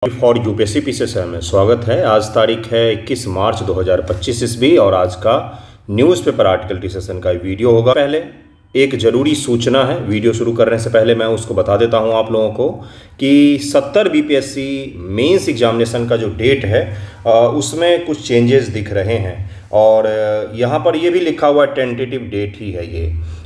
For UPSC PCS में स्वागत है। आज तारीख है 21 मार्च 2025 ईस्वी और आज का न्यूज़पेपर आर्टिकल डिस्कशन का वीडियो होगा। पहले एक ज़रूरी सूचना है, वीडियो शुरू करने से पहले मैं उसको बता देता हूं आप लोगों को कि 70 बीपीएससी मेंस एग्जामिनेशन का जो डेट है उसमें कुछ चेंजेस दिख रहे हैं और यहाँ पर ये भी लिखा हुआ टेंटेटिव डेट ही है।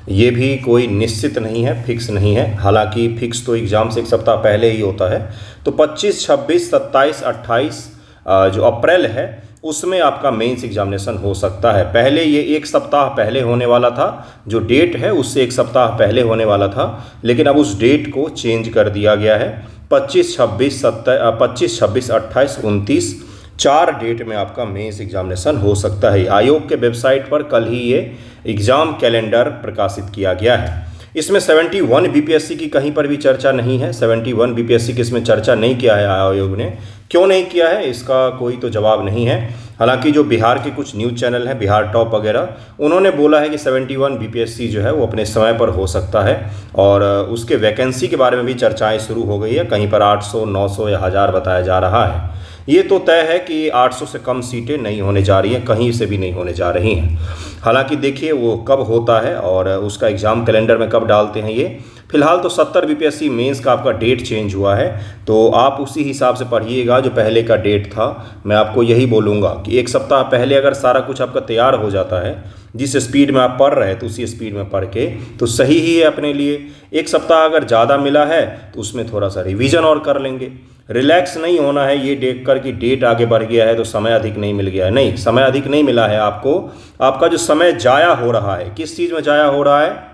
ये भी कोई निश्चित नहीं है, फिक्स नहीं है। हालांकि फिक्स तो एग्ज़ाम से एक सप्ताह पहले ही होता है। तो 25, 26, 27, 28 जो अप्रैल है उसमें आपका मेंस एग्जामिनेशन हो सकता है। पहले ये एक सप्ताह पहले होने वाला था, जो डेट है उससे एक सप्ताह पहले होने वाला था, लेकिन अब उस डेट को चेंज कर दिया गया है। 25, 26, 28, 29 4 डेट में आपका मेंस एग्जामिनेशन हो सकता है। आयोग के वेबसाइट पर कल ही ये एग्ज़ाम कैलेंडर प्रकाशित किया गया है। इसमें 71 बीपीएससी की कहीं पर भी चर्चा नहीं है। 71 बीपीएससी की इसमें चर्चा नहीं किया है आयोग ने। क्यों नहीं किया है इसका कोई तो जवाब नहीं है। हालांकि जो बिहार के कुछ न्यूज़ चैनल हैं, बिहार टॉप वगैरह, उन्होंने बोला है कि 71 बीपीएससी जो है वो अपने समय पर हो सकता है और उसके वैकेंसी के बारे में भी चर्चाएँ शुरू हो गई है। कहीं पर 800, 900 या 1000 बताया जा रहा है। ये तो तय है कि 800 से कम सीटें नहीं होने जा रही हैं, कहीं से भी नहीं होने जा रही हैं। हालांकि देखिए वो कब होता है और उसका एग्ज़ाम कैलेंडर में कब डालते हैं ये। फिलहाल तो 70 बीपीएससी मेंस का आपका डेट चेंज हुआ है, तो आप उसी हिसाब से पढ़िएगा जो पहले का डेट था। मैं आपको यही बोलूँगा कि एक सप्ताह पहले अगर सारा कुछ आपका तैयार हो जाता है, जिस स्पीड में आप पढ़ रहे हैं तो उसी स्पीड में पढ़ के तो सही ही है अपने लिए। एक सप्ताह अगर ज़्यादा मिला है तो उसमें थोड़ा सा रिवीजन और कर लेंगे। रिलैक्स नहीं होना है ये देख कर कि डेट आगे बढ़ गया है तो समय अधिक नहीं मिल गया है। नहीं, समय अधिक नहीं मिला है आपको। आपका जो समय जाया हो रहा है, किस चीज़ में जाया हो रहा है?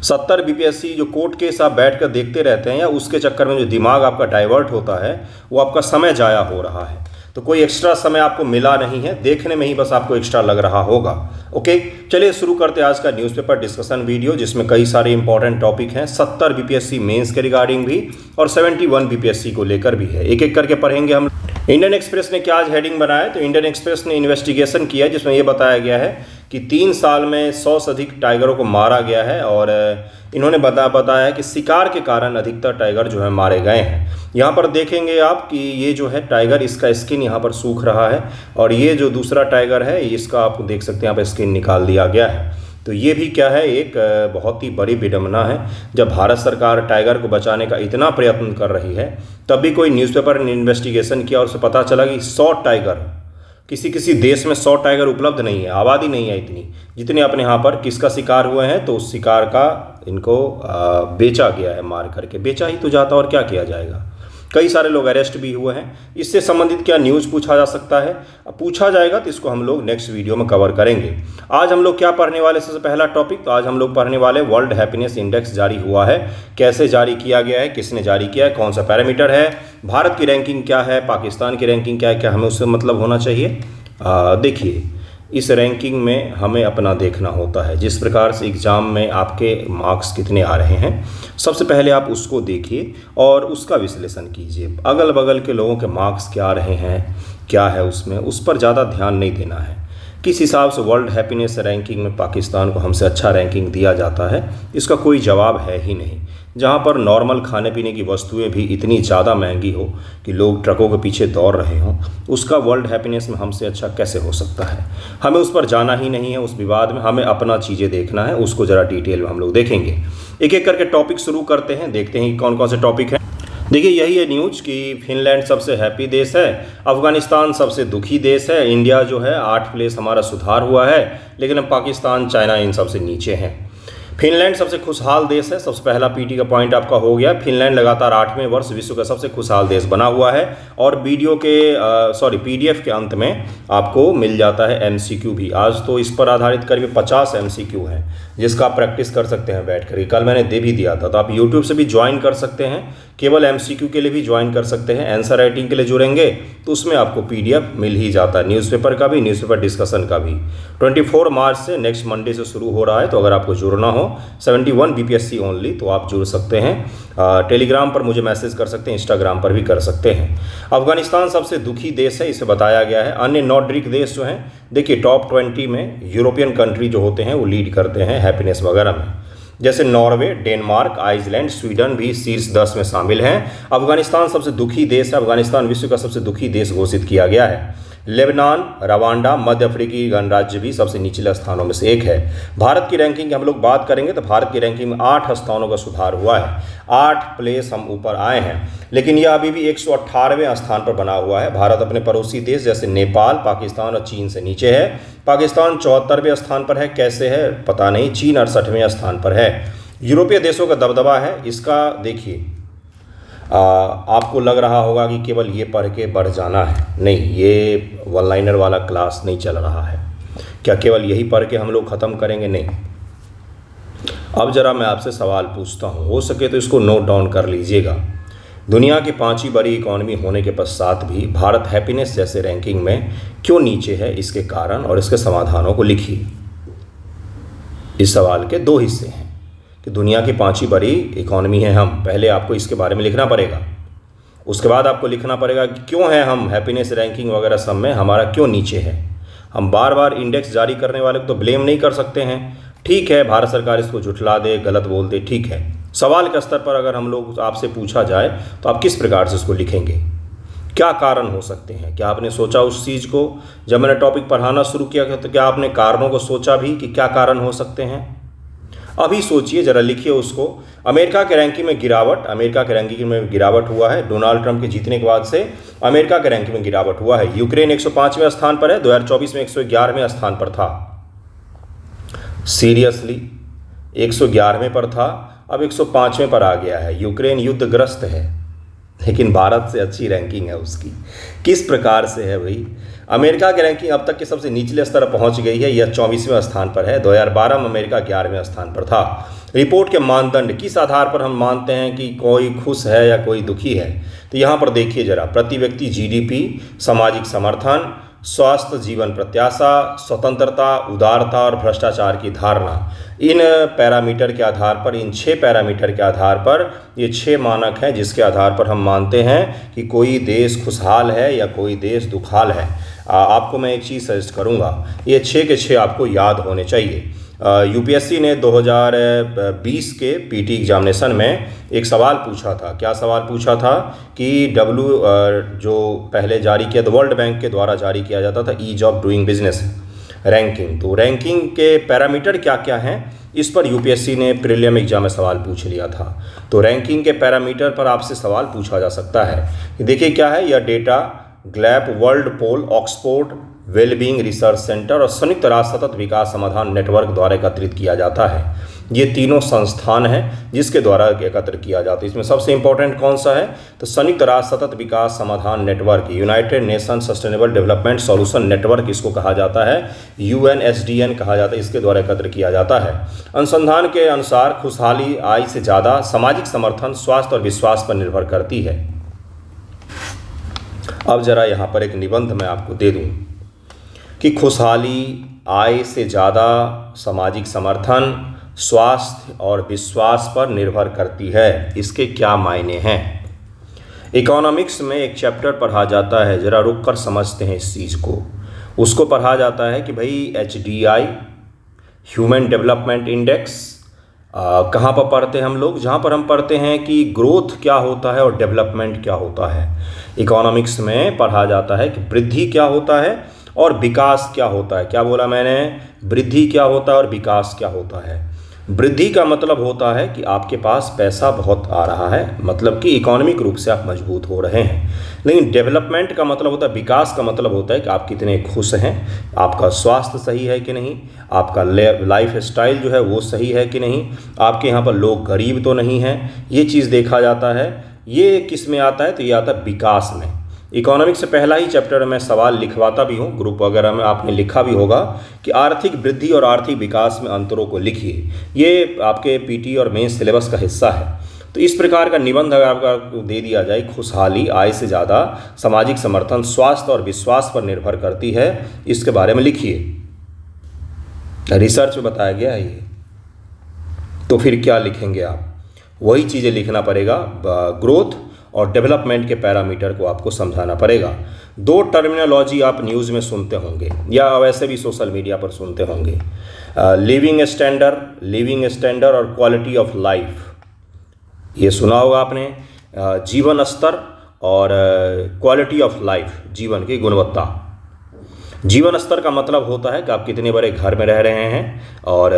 70 बीपीएससी जो कोर्ट केस आप बैठ कर देखते रहते हैं या उसके चक्कर में जो दिमाग आपका डाइवर्ट होता है वो आपका समय जाया हो रहा है। तो कोई एक्स्ट्रा समय आपको मिला नहीं है, देखने में ही बस आपको एक्स्ट्रा लग रहा होगा। ओके, चलिए शुरू करते हैं आज का न्यूज़पेपर डिस्कशन वीडियो, जिसमें कई सारे इंपॉर्टेंट टॉपिक हैं। 70 बीपीएससी मेंस के रिगार्डिंग भी और 71 बीपीएससी को लेकर भी है। एक एक करके पढ़ेंगे हम। इंडियन एक्सप्रेस ने क्या आज हेडिंग बनाया? तो इंडियन एक्सप्रेस ने इन्वेस्टिगेशन किया जिसमें यह बताया गया है कि 3 साल में 100 से अधिक टाइगरों को मारा गया है और इन्होंने बताया है कि शिकार के कारण अधिकतर टाइगर जो है मारे गए हैं। यहाँ पर देखेंगे आप कि ये जो है टाइगर, इसका स्किन यहाँ पर सूख रहा है और ये जो दूसरा टाइगर है इसका आप देख सकते हैं यहाँ पर स्किन निकाल दिया गया है। तो ये भी क्या है, एक बहुत ही बड़ी विडंबना है। जब भारत सरकार टाइगर को बचाने का इतना प्रयत्न कर रही है, तब भी कोई न्यूज़पेपर ने इन्वेस्टिगेशन किया और उसे पता चला कि 100 टाइगर, किसी देश में 100 टाइगर उपलब्ध नहीं है, आबादी नहीं है इतनी जितने अपने यहाँ पर किसका शिकार हुए हैं। तो उस शिकार का इनको बेचा गया है, मार करके। बेचा ही तो जाता और क्या किया जाएगा। कई सारे लोग अरेस्ट भी हुए हैं। इससे संबंधित क्या न्यूज़ पूछा जा सकता है? पूछा जाएगा तो इसको हम लोग नेक्स्ट वीडियो में कवर करेंगे। आज हम लोग क्या पढ़ने वाले, सबसे पहला टॉपिक तो आज हम लोग पढ़ने वाले वर्ल्ड हैप्पीनेस इंडेक्स जारी हुआ है। कैसे जारी किया गया है, किसने जारी किया है, कौन सा पैरामीटर है, भारत की रैंकिंग क्या है, पाकिस्तान की रैंकिंग क्या है, क्या हमें उससे मतलब होना चाहिए? देखिए, इस रैंकिंग में हमें अपना देखना होता है। जिस प्रकार से एग्ज़ाम में आपके मार्क्स कितने आ रहे हैं, सबसे पहले आप उसको देखिए और उसका विश्लेषण कीजिए। अगल बगल के लोगों के मार्क्स क्या आ रहे हैं, क्या है उसमें, उस पर ज़्यादा ध्यान नहीं देना है। किस हिसाब से वर्ल्ड हैप्पीनेस रैंकिंग में पाकिस्तान को हमसे अच्छा रैंकिंग दिया जाता है, इसका कोई जवाब है ही नहीं। जहाँ पर नॉर्मल खाने पीने की वस्तुएं भी इतनी ज़्यादा महंगी हो कि लोग ट्रकों के पीछे दौड़ रहे हों, उसका वर्ल्ड हैप्पीनेस में हमसे अच्छा कैसे हो सकता है? हमें उस पर जाना ही नहीं है, उस विवाद में। हमें अपना चीज़ें देखना है, उसको ज़रा डिटेल में हम लोग देखेंगे। एक एक करके टॉपिक शुरू करते हैं, देखते हैं कौन कौन से टॉपिक हैं। देखिए, यही है न्यूज़ कि फिनलैंड सबसे हैप्पी देश है, अफ़गानिस्तान सबसे दुखी देश है, इंडिया जो है 8 प्लेस हमारा सुधार हुआ है, लेकिन पाकिस्तान, चाइना इन सबसे नीचे हैं। फिनलैंड सबसे खुशहाल देश है, सबसे पहला पीटी का पॉइंट आपका हो गया। फिनलैंड लगातार 8वें वर्ष विश्व का सबसे खुशहाल देश बना हुआ है और वीडियो के पीडीएफ के अंत में आपको मिल जाता है एमसीक्यू भी। आज तो इस पर आधारित करीब 50 एमसीक्यू हैं जिसका आप प्रैक्टिस कर सकते हैं बैठ कर। कल मैंने दे भी दिया था, तो आप यूट्यूब से भी ज्वाइन कर सकते हैं, केवल एमसीक्यू के लिए भी ज्वाइन कर सकते हैं। आंसर राइटिंग के लिए जुड़ेंगे तो उसमें आपको पीडीएफ मिल ही जाता है, न्यूज़पेपर का भी, न्यूज़पेपर डिस्कशन का भी। 24 मार्च से नेक्स्ट मंडे से शुरू हो रहा है, तो अगर आपको जुड़ना हो 71 बीपीएससी ओनली तो आप जुड़ सकते हैं। टेलीग्राम पर मुझे मैसेज कर सकते हैं, इंस्टाग्राम पर भी कर सकते हैं। अफगानिस्तान सबसे दुखी देश है, इसे बताया गया है। अन्य नॉर्डिक देश जो हैं, देखिए टॉप 20 में यूरोपियन कंट्री जो होते हैं वो लीड करते हैं हैप्पीनेस वगैरह में। जैसे नॉर्वे, डेनमार्क, आइसलैंड, स्वीडन भी शीर्ष 10 में शामिल हैं। अफगानिस्तान सबसे दुखी देश है। अफगानिस्तान विश्व का सबसे दुखी देश घोषित किया गया है। लेबनान, रवांडा, मध्य अफ्रीकी गणराज्य भी सबसे निचले स्थानों में से एक है। भारत की रैंकिंग की हम लोग बात करेंगे तो भारत की रैंकिंग में 8 स्थानों का सुधार हुआ है। 8 प्लेस हम ऊपर आए हैं, लेकिन यह अभी भी 118वें स्थान पर बना हुआ है। भारत अपने पड़ोसी देश जैसे नेपाल, पाकिस्तान और चीन से नीचे है। पाकिस्तान 74वें स्थान पर है, कैसे है पता नहीं। चीन 68वें स्थान पर है। यूरोपीय देशों का दबदबा है इसका देखिए। आपको लग रहा होगा कि केवल ये पढ़ के बढ़ जाना है, नहीं, ये वन लाइनर वाला क्लास नहीं चल रहा है। क्या केवल यही पढ़ के हम लोग ख़त्म करेंगे? नहीं। अब ज़रा मैं आपसे सवाल पूछता हूँ, हो सके तो इसको नोट डाउन कर लीजिएगा। दुनिया की 5वीं बड़ी इकॉनमी होने के पश्चात भी भारत हैप्पीनेस जैसे रैंकिंग में क्यों नीचे है, इसके कारण और इसके समाधानों को लिखिए। इस सवाल के 2 हिस्से हैं कि दुनिया की 5वीं बड़ी इकॉनमी है हम, पहले आपको इसके बारे में लिखना पड़ेगा। उसके बाद आपको लिखना पड़ेगा कि क्यों है हम हैप्पीनेस रैंकिंग वगैरह सब में हमारा क्यों नीचे है। हम बार बार इंडेक्स जारी करने वाले को तो ब्लेम नहीं कर सकते हैं। ठीक है, भारत सरकार इसको झुठला दे, गलत बोल दे, ठीक है। सवाल के स्तर पर अगर हम लोग आपसे पूछा जाए तो आप किस प्रकार से इसको लिखेंगे? क्या कारण हो सकते हैं? क्या आपने सोचा उस चीज़ को? जब मैंने टॉपिक पढ़ाना शुरू किया तो क्या आपने कारणों को सोचा भी कि क्या कारण हो सकते हैं? अभी सोचिए, जरा लिखिए उसको। अमेरिका के रैंकिंग में गिरावट, अमेरिका के रैंकिंग में गिरावट हुआ है। डोनाल्ड ट्रंप के जीतने के बाद से अमेरिका के रैंकिंग में गिरावट हुआ है। यूक्रेन 105वें स्थान पर है, 2024 में 111वें स्थान पर था। सीरियसली 111वें पर था, अब 105वें पर आ गया है। यूक्रेन युद्धग्रस्त है, लेकिन भारत से अच्छी रैंकिंग है उसकी। किस प्रकार से है भाई? अमेरिका की रैंकिंग अब तक के सबसे निचले स्तर पहुंच गई है, यह 24वें स्थान पर है। 2012 में अमेरिका 11वें स्थान पर था। रिपोर्ट के मानदंड किस आधार पर हम मानते हैं कि कोई खुश है या कोई दुखी है? तो यहाँ पर देखिए जरा, प्रति व्यक्ति जीडीपी, सामाजिक समर्थन, स्वास्थ्य, जीवन प्रत्याशा, स्वतंत्रता, उदारता और भ्रष्टाचार की धारणा। इन पैरामीटर के आधार पर, इन 6 पैरामीटर के आधार पर, ये 6 मानक हैं जिसके आधार पर हम मानते हैं कि कोई देश खुशहाल है या कोई देश दुखहाल है। आपको मैं एक चीज़ सजेस्ट करूँगा, ये 6 के 6 आपको याद होने चाहिए। यूपीएससी ने 2020 के पीटी एग्जामिनेशन में एक सवाल पूछा था। क्या सवाल पूछा था कि जो पहले जारी किया था वर्ल्ड बैंक के द्वारा जारी किया जाता था, ease of doing business ranking, तो रैंकिंग के पैरामीटर क्या क्या हैं, इस पर यूपीएससी ने प्रीलिम एग्जाम में सवाल पूछ लिया था। तो रैंकिंग के पैरामीटर पर आपसे सवाल पूछा जा सकता है। देखिए क्या है यह डेटा, ग्लैप, वर्ल्ड पोल, ऑक्सफोर्ड वेलबींग रिसर्च सेंटर और संयुक्त राष्ट्र सतत विकास समाधान नेटवर्क द्वारा एकत्रित किया जाता है। ये तीनों संस्थान हैं जिसके द्वारा एकत्र किया जाता है। इसमें सबसे इंपॉर्टेंट कौन सा है? तो संयुक्त राष्ट्र सतत विकास समाधान network, United nation sustainable development solution network इसको कहा जाता है, UNSDN कहा जाता है, इसके द्वारा एकत्र किया जाता है। अनुसंधान के अनुसार खुशहाली आय से ज़्यादा सामाजिक समर्थन, स्वास्थ्य और विश्वास पर निर्भर करती है। अब जरा यहाँ पर एक निबंध मैं आपको दे दूँ कि खुशहाली आय से ज़्यादा सामाजिक समर्थन, स्वास्थ्य और विश्वास पर निर्भर करती है। इसके क्या मायने हैं? इकोनॉमिक्स में एक चैप्टर पढ़ा जाता है, ज़रा रुक कर समझते हैं इस चीज़ को। उसको पढ़ा जाता है कि भाई HDI, ह्यूमन डेवलपमेंट इंडेक्स, कहाँ पर पढ़ते हैं हम लोग? जहाँ पर हम पढ़ते हैं कि ग्रोथ क्या होता है और डेवलपमेंट क्या होता है। इकोनॉमिक्स में पढ़ा जाता है कि वृद्धि क्या होता है और विकास क्या होता है। क्या बोला मैंने? वृद्धि क्या होता है और विकास क्या होता है। वृद्धि का मतलब होता है कि आपके पास पैसा बहुत आ रहा है, मतलब कि इकोनॉमिक रूप से आप मजबूत हो रहे हैं। लेकिन डेवलपमेंट का मतलब होता है, विकास का मतलब होता है कि आप कितने खुश हैं, आपका स्वास्थ्य सही है कि नहीं, आपका लाइफ स्टाइल जो है वो सही है कि नहीं, आपके यहाँ पर लोग गरीब तो नहीं हैं, ये चीज़ देखा जाता है। ये किस में आता है? तो ये आता है विकास में। इकोनॉमिक्स से पहला ही चैप्टर में सवाल लिखवाता भी हूँ, ग्रुप वगैरह में आपने लिखा भी होगा कि आर्थिक वृद्धि और आर्थिक विकास में अंतरों को लिखिए। ये आपके पीटी और मेंस सिलेबस का हिस्सा है। तो इस प्रकार का निबंध अगर आपको दे दिया जाए, खुशहाली आय से ज़्यादा सामाजिक समर्थन, स्वास्थ्य और विश्वास पर निर्भर करती है, इसके बारे में लिखिए। रिसर्च में बताया गया है ये। तो फिर क्या लिखेंगे आप? वही चीज़ें लिखना पड़ेगा, ग्रोथ और डेवलपमेंट के पैरामीटर को आपको समझाना पड़ेगा। दो टर्मिनोलॉजी आप न्यूज़ में सुनते होंगे या वैसे भी सोशल मीडिया पर सुनते होंगे, लिविंग स्टैंडर्ड और क्वालिटी ऑफ लाइफ। ये सुना होगा आपने, जीवन स्तर और क्वालिटी ऑफ लाइफ, जीवन की गुणवत्ता। जीवन स्तर का मतलब होता है कि आप कितने बड़े घर में रह रहे हैं और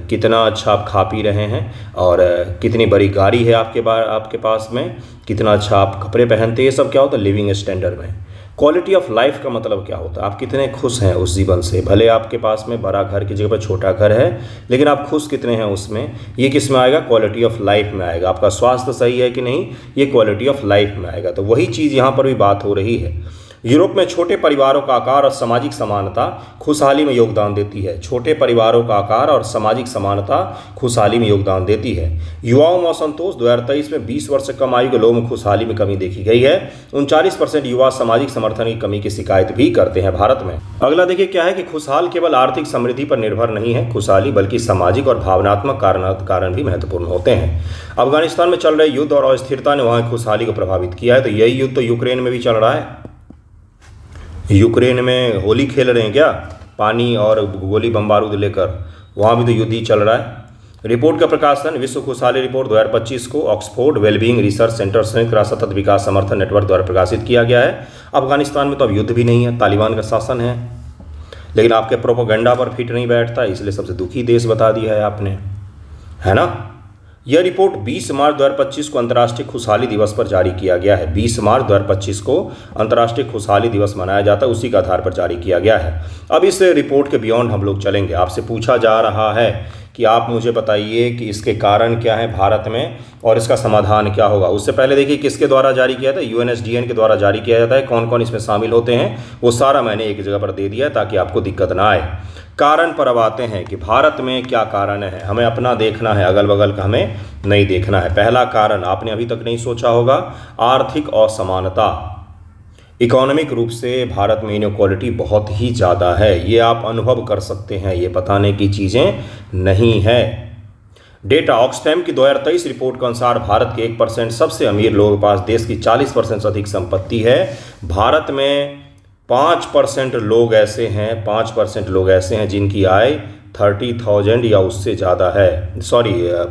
कितना अच्छा आप खा पी रहे हैं और कितनी बड़ी गाड़ी है आपके पास में, कितना अच्छा आप कपड़े पहनते हैं। ये सब क्या होता है लिविंग स्टैंडर्ड में। क्वालिटी ऑफ लाइफ का मतलब क्या होता है, आप कितने खुश हैं उस जीवन से। भले आपके पास में बड़ा घर की जगह पर छोटा घर है, लेकिन आप खुश कितने हैं उसमें, ये किस में आएगा, क्वालिटी ऑफ लाइफ में आएगा। आपका स्वास्थ्य सही है कि नहीं, ये क्वालिटी ऑफ लाइफ में आएगा। तो वही चीज़ यहाँ पर भी बात हो रही है। यूरोप में छोटे परिवारों का आकार और सामाजिक समानता खुशहाली में योगदान देती है। छोटे परिवारों का आकार और सामाजिक समानता खुशहाली में योगदान देती है। युवाओं में असंतोष, 2023 में 20 वर्ष से कम आयु के लोगों में खुशहाली में कमी देखी गई है। 39% युवा सामाजिक समर्थन की कमी की शिकायत भी करते हैं भारत में। अगला देखिए क्या है कि खुशहाल केवल आर्थिक समृद्धि पर निर्भर नहीं है खुशहाली, बल्कि सामाजिक और भावनात्मक कारण भी महत्वपूर्ण होते हैं। अफगानिस्तान में चल रहे युद्ध और अस्थिरता ने वहाँ की खुशहाली को प्रभावित किया है। तो यही युद्ध तो यूक्रेन में भी चल रहा है। यूक्रेन में होली खेल रहे हैं क्या, पानी और गोली बम बारूद लेकर, वहाँ भी तो युद्ध ही चल रहा है। रिपोर्ट का प्रकाशन विश्व खुशहाली रिपोर्ट 2025 को ऑक्सफोर्ड वेलबींग रिसर्च सेंटर संयुक्त राष्ट्र सतत विकास समर्थन नेटवर्क द्वारा प्रकाशित किया गया है। अफगानिस्तान में तो अब युद्ध भी नहीं है, तालिबान का शासन है, लेकिन आपके प्रोपोगंडा पर फिट नहीं बैठता, इसलिए सबसे दुखी देश बता दिया है आपने, है ना। यह रिपोर्ट 20 मार्च 2025 को अंतर्राष्ट्रीय खुशहाली दिवस पर जारी किया गया है। 20 मार्च 2025 को अंतर्राष्ट्रीय खुशहाली दिवस मनाया जाता है, उसी के आधार पर जारी किया गया है। अब इस रिपोर्ट के बियॉन्ड हम लोग चलेंगे। आपसे पूछा जा रहा है कि आप मुझे बताइए कि इसके कारण क्या है भारत में और इसका समाधान क्या होगा। उससे पहले देखिए किसके द्वारा जारी किया था, UNSDN के द्वारा जारी किया जाता है। कौन कौन इसमें शामिल होते हैं वो सारा मैंने एक जगह पर दे दिया है ताकि आपको दिक्कत ना आए। कारण पर अब आते हैं कि भारत में क्या कारण है, हमें अपना देखना है, अगल बगल का हमें नहीं देखना है। पहला कारण आपने अभी तक नहीं सोचा होगा, आर्थिक असमानता। इकोनॉमिक रूप से भारत में इनइक्वालिटी बहुत ही ज़्यादा है, ये आप अनुभव कर सकते हैं, ये बताने की चीज़ें नहीं है। डेटा ऑक्सफैम की 2023 रिपोर्ट के अनुसार भारत के 1% सबसे अमीर लोगों के पास देश की 40% से अधिक संपत्ति है। भारत में 5% लोग ऐसे हैं, 5% लोग ऐसे हैं जिनकी आय 30,000 या उससे ज़्यादा है।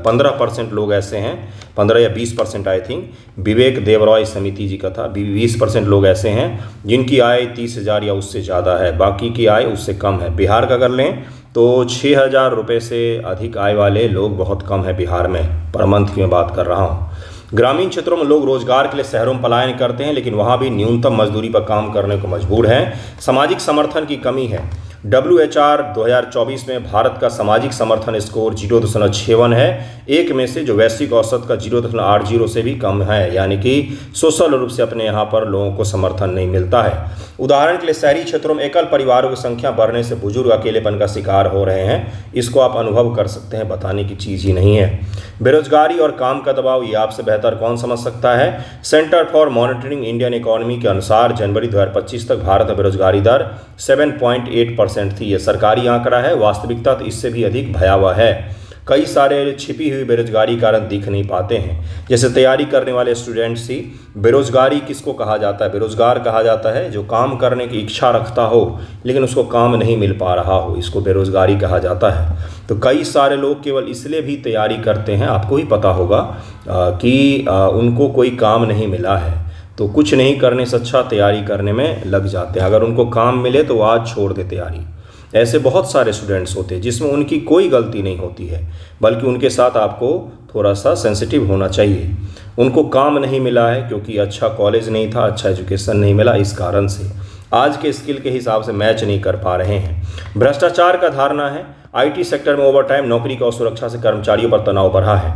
15% लोग ऐसे हैं, 15 या 20% आई थिंक, विवेक देवरॉय समिति जी का था। 20% लोग ऐसे हैं जिनकी आय 30,000 या उससे ज़्यादा है, बाकी की आय उससे कम है। बिहार का अगर लें तो 6,000 रुपये से अधिक आय वाले लोग बहुत कम है बिहार में, पर मंथ की मैं बात कर रहा हूँ। ग्रामीण क्षेत्रों में लोग रोजगार के लिए शहरों में पलायन करते हैं, लेकिन वहाँ भी न्यूनतम मजदूरी पर काम करने को मजबूर हैं। सामाजिक समर्थन की कमी है। WHR 2024 में भारत का सामाजिक समर्थन स्कोर 0.61 है, एक में से जो वैश्विक औसत का 0.80 से भी कम है, यानी कि सोशल रूप से अपने यहाँ पर लोगों को समर्थन नहीं मिलता है। उदाहरण के लिए शहरी क्षेत्रों में एकल परिवारों की संख्या बढ़ने से बुजुर्ग अकेलेपन का शिकार हो रहे हैं, इसको आप अनुभव कर सकते हैं, बताने की चीज़ ही नहीं है। बेरोजगारी और काम का दबाव, ये आपसे बेहतर कौन समझ सकता है। Centre for monitoring Indian economy के अनुसार जनवरी 2025 तक भारत में बेरोजगारी दर 7.8% थी। यह सरकारी आंकड़ा है, वास्तविकता तो इससे भी अधिक भयावह है। कई सारे छिपी हुई बेरोजगारी कारण दिख नहीं पाते हैं, जैसे तैयारी करने वाले स्टूडेंट्स ही। बेरोजगारी किसको कहा जाता है, बेरोजगार कहा जाता है जो काम करने की इच्छा रखता हो लेकिन उसको काम नहीं मिल पा रहा हो, इसको बेरोजगारी कहा जाता है। तो कई सारे लोग केवल इसलिए भी तैयारी करते हैं, आपको ही पता होगा कि उनको कोई काम नहीं मिला है, तो कुछ नहीं करने से अच्छा तैयारी करने में लग जाते हैं। अगर उनको काम मिले तो आज छोड़ दे तैयारी। ऐसे बहुत सारे स्टूडेंट्स होते हैं जिसमें उनकी कोई गलती नहीं होती है, बल्कि उनके साथ आपको थोड़ा सा सेंसिटिव होना चाहिए। उनको काम नहीं मिला है क्योंकि अच्छा कॉलेज नहीं था, अच्छा एजुकेशन नहीं मिला, इस कारण से आज के स्किल के हिसाब से मैच नहीं कर पा रहे हैं। भ्रष्टाचार का धारणा है। IT सेक्टर में ओवरटाइम, नौकरी का सुरक्षा से कर्मचारियों पर तनाव बढ़ा है।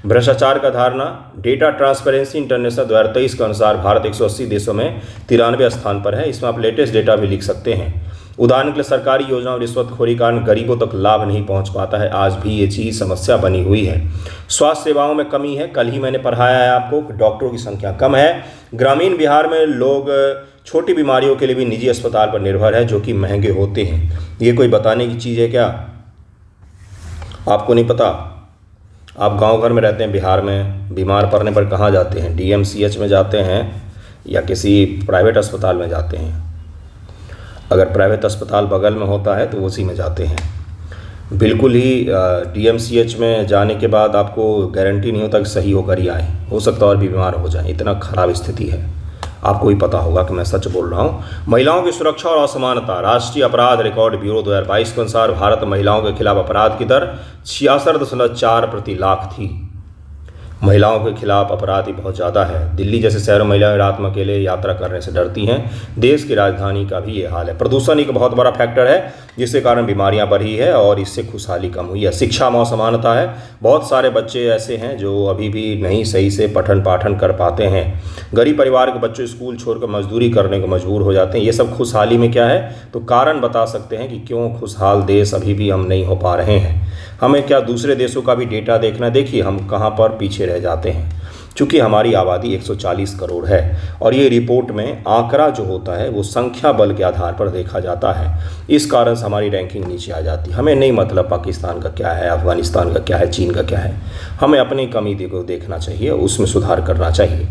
भ्रष्टाचार का धारणा, डेटा ट्रांसपेरेंसी इंटरनेशनल 2023 के अनुसार भारत 180 देशों में 93 स्थान पर है। इसमें आप लेटेस्ट डेटा भी लिख सकते हैं। उदाहरण के लिए सरकारी योजनाओं रिश्वतखोरी कारण गरीबों तक लाभ नहीं पहुंच पाता है, आज भी ये चीज़ समस्या बनी हुई है। स्वास्थ्य सेवाओं में कमी है। कल ही मैंने पढ़ाया है आपको कि डॉक्टरों की संख्या कम है। ग्रामीण बिहार में लोग छोटी बीमारियों के लिए भी निजी अस्पताल पर निर्भर है, जो कि महंगे होते हैं। ये कोई बताने की चीज़ है क्या, आपको नहीं पता? आप गांव घर में रहते हैं बिहार में, बीमार पड़ने पर कहाँ जाते हैं? DMCH में जाते हैं या किसी प्राइवेट अस्पताल में जाते हैं। अगर प्राइवेट अस्पताल बगल में होता है तो उसी में जाते हैं। बिल्कुल ही DMCH में जाने के बाद आपको गारंटी नहीं होता कि सही होकर ही आए, हो सकता है और भी बीमार हो जाए, इतना ख़राब स्थिति है। आपको भी पता होगा कि मैं सच बोल रहा हूँ। महिलाओं की सुरक्षा और असमानता। राष्ट्रीय अपराध रिकॉर्ड ब्यूरो 2022 के अनुसार भारत में महिलाओं के खिलाफ अपराध की दर 66.4 प्रति लाख थी। महिलाओं के खिलाफ अपराध बहुत ज़्यादा है। दिल्ली जैसे शहरों में महिलाएं रात में अकेले यात्रा करने से डरती हैं। देश की राजधानी का भी ये हाल है। प्रदूषण एक बहुत बड़ा फैक्टर है जिसके कारण बीमारियां बढ़ी है और इससे खुशहाली कम हुई है। शिक्षा में असमानता है। बहुत सारे बच्चे ऐसे हैं जो अभी भी नहीं सही से पठन पाठन कर पाते हैं। गरीब परिवार के बच्चे स्कूल छोड़कर मजदूरी करने को मजबूर हो जाते हैं। ये सब खुशहाली में क्या है, तो कारण बता सकते हैं कि क्यों खुशहाल देश अभी भी हम नहीं हो पा रहे हैं। हमें क्या दूसरे देशों का भी डेटा देखना, देखिए हम कहाँ पर पीछे रह जाते हैं। चूँकि हमारी आबादी 140 करोड़ है और ये रिपोर्ट में आंकड़ा जो होता है वो संख्या बल के आधार पर देखा जाता है। इस कारण से हमारी रैंकिंग नीचे आ जाती है। हमें नहीं मतलब पाकिस्तान का क्या है, अफगानिस्तान का क्या है, चीन का क्या है। हमें अपनी कमी को देखना चाहिए, उसमें सुधार करना चाहिए।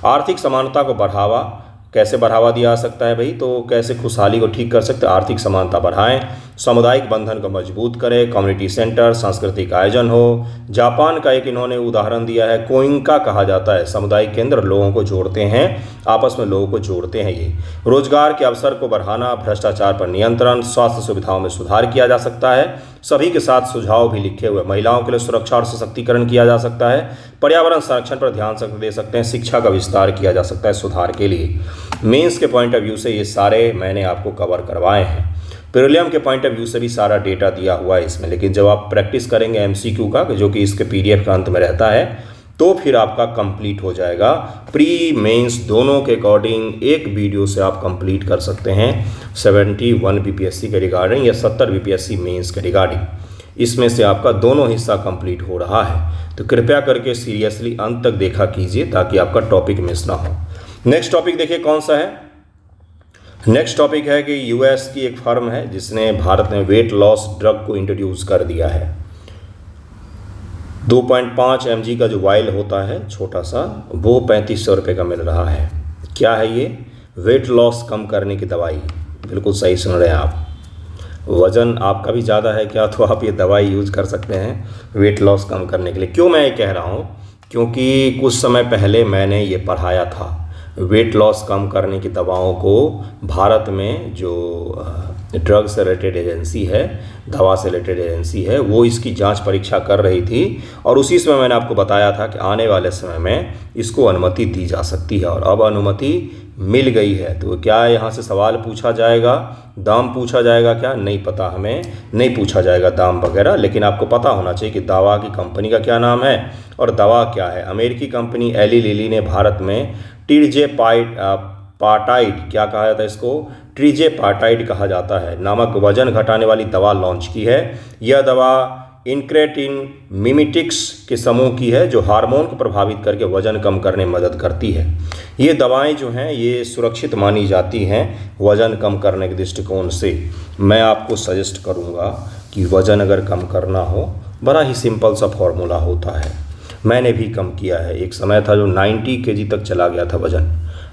आर्थिक समानता को बढ़ावा कैसे बढ़ावा दिया जा सकता है भाई, तो कैसे खुशहाली को ठीक कर सकते हैं। आर्थिक समानता बढ़ाएं, सामुदायिक बंधन को मजबूत करें, कम्युनिटी सेंटर, सांस्कृतिक आयोजन हो। जापान का एक इन्होंने उदाहरण दिया है, कोइंका कहा जाता है। सामुदायिक केंद्र लोगों को जोड़ते हैं, आपस में लोगों को जोड़ते हैं। ये रोजगार के अवसर को बढ़ाना, भ्रष्टाचार पर नियंत्रण, स्वास्थ्य सुविधाओं में सुधार किया जा सकता है। सभी के साथ सुझाव भी लिखे हुए। महिलाओं के लिए सुरक्षा और सशक्तिकरण किया जा सकता है। पर्यावरण संरक्षण पर ध्यान दे सकते हैं। शिक्षा का विस्तार किया जा सकता है सुधार के लिए। मेंस के पॉइंट ऑफ व्यू से ये सारे मैंने आपको कवर करवाए हैं। प्रीलिम के पॉइंट ऑफ व्यू से भी सारा डेटा दिया हुआ है इसमें, लेकिन जब आप प्रैक्टिस करेंगे MCQ का, जो कि इसके PDF के अंत में रहता है, तो फिर आपका कंप्लीट हो जाएगा। प्री मेंस दोनों के अकॉर्डिंग एक वीडियो से आप कंप्लीट कर सकते हैं 71 BPSC के रिगार्डिंग या 70 BPSC मेंस के रिगार्डिंग। इसमें से आपका दोनों हिस्सा कंप्लीट हो रहा है, तो कृपया करके सीरियसली अंत तक देखा कीजिए ताकि आपका टॉपिक मिस ना हो। नेक्स्ट टॉपिक देखिए कौन सा है। नेक्स्ट टॉपिक है कि US की एक फर्म है जिसने भारत में वेट लॉस ड्रग को इंट्रोड्यूस कर दिया है। 2.5 mg का जो वाइल होता है छोटा सा, वो 3500 रुपये का मिल रहा है। क्या है ये? वेट लॉस कम करने की दवाई। बिल्कुल सही सुन रहे हैं आप। वज़न आपका भी ज़्यादा है क्या, तो आप ये दवाई यूज़ कर सकते हैं वेट लॉस कम करने के लिए। क्यों मैं ये कह रहा हूँ, क्योंकि कुछ समय पहले मैंने ये पढ़ाया था। वेट लॉस कम करने की दवाओं को भारत में जो ड्रग से रिलेटेड एजेंसी है, दवा से रिलेटेड एजेंसी है, वो इसकी जांच परीक्षा कर रही थी और उसी समय मैंने आपको बताया था कि आने वाले समय में इसको अनुमति दी जा सकती है और अब अनुमति मिल गई है। तो क्या यहाँ से सवाल पूछा जाएगा, दाम पूछा जाएगा क्या? नहीं पता, हमें नहीं पूछा जाएगा दाम वगैरह, लेकिन आपको पता होना चाहिए कि दवा की कंपनी का क्या नाम है और दवा क्या है। अमेरिकी कंपनी एली लिली ने भारत में ट्रिजेपाटाइड, क्या कहा जाता है इसको, ट्रिजेपाटाइड कहा जाता है, नामक वजन घटाने वाली दवा लॉन्च की है। यह दवा इंक्रेटिन मिमिटिक्स के समूह की है जो हार्मोन को प्रभावित करके वजन कम करने में मदद करती है। ये दवाएं जो हैं ये सुरक्षित मानी जाती हैं वज़न कम करने के दृष्टिकोण से। मैं आपको सजेस्ट करूंगा कि वज़न अगर कम करना हो, बड़ा ही सिंपल सा फॉर्मूला होता है। मैंने भी कम किया है। एक समय था जो 90 kg तक चला गया था वज़न,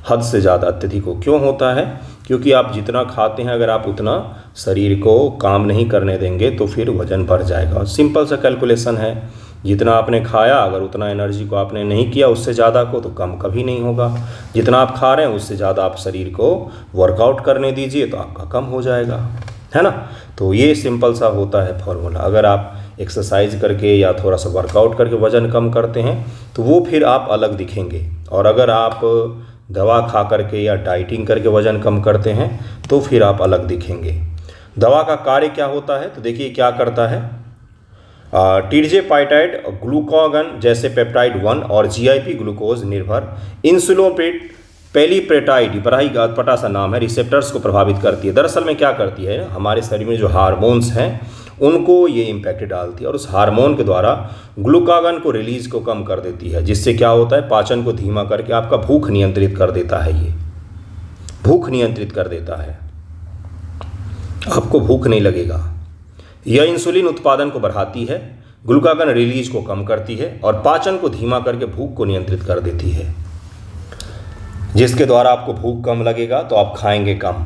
हद से ज़्यादा अत्यधिक हो। क्यों होता है? क्योंकि आप जितना खाते हैं अगर आप उतना शरीर को काम नहीं करने देंगे तो फिर वज़न बढ़ जाएगा। सिंपल सा कैलकुलेशन है, जितना आपने खाया अगर उतना एनर्जी को आपने नहीं किया उससे ज़्यादा को, तो कम कभी नहीं होगा। जितना आप खा रहे हैं उससे ज़्यादा आप शरीर को वर्कआउट करने दीजिए तो आपका कम हो जाएगा, है ना। तो ये सिंपल सा होता है फॉर्मूला। अगर आप एक्सरसाइज करके या थोड़ा सा वर्कआउट करके वज़न कम करते हैं तो वो फिर आप अलग दिखेंगे, और अगर आप दवा खा करके या डाइटिंग करके वज़न कम करते हैं तो फिर आप अलग दिखेंगे। दवा का कार्य क्या होता है, तो देखिए क्या करता है। टिरजेपाटाइड ग्लूकागन जैसे पेप्टाइड 1 और GIP ग्लूकोज निर्भर इंसुलिन पेलीपेटाइड, बड़ा ही अटपटा सा नाम है, रिसेप्टर्स को प्रभावित करती है। दरअसल में क्या करती है, हमारे शरीर में जो हार्मोन्स हैं उनको ये इम्पैक्ट डालती है और उस हार्मोन के द्वारा ग्लूकागन को रिलीज को कम कर देती है, जिससे क्या होता है, पाचन को धीमा करके आपका भूख नियंत्रित कर देता है। ये भूख नियंत्रित कर देता है, आपको भूख नहीं लगेगा। यह इंसुलिन उत्पादन को बढ़ाती है ग्लूकागन रिलीज को कम करती है और पाचन को धीमा करके भूख को नियंत्रित कर देती है, जिसके द्वारा आपको भूख कम लगेगा तो आप खाएंगे कम।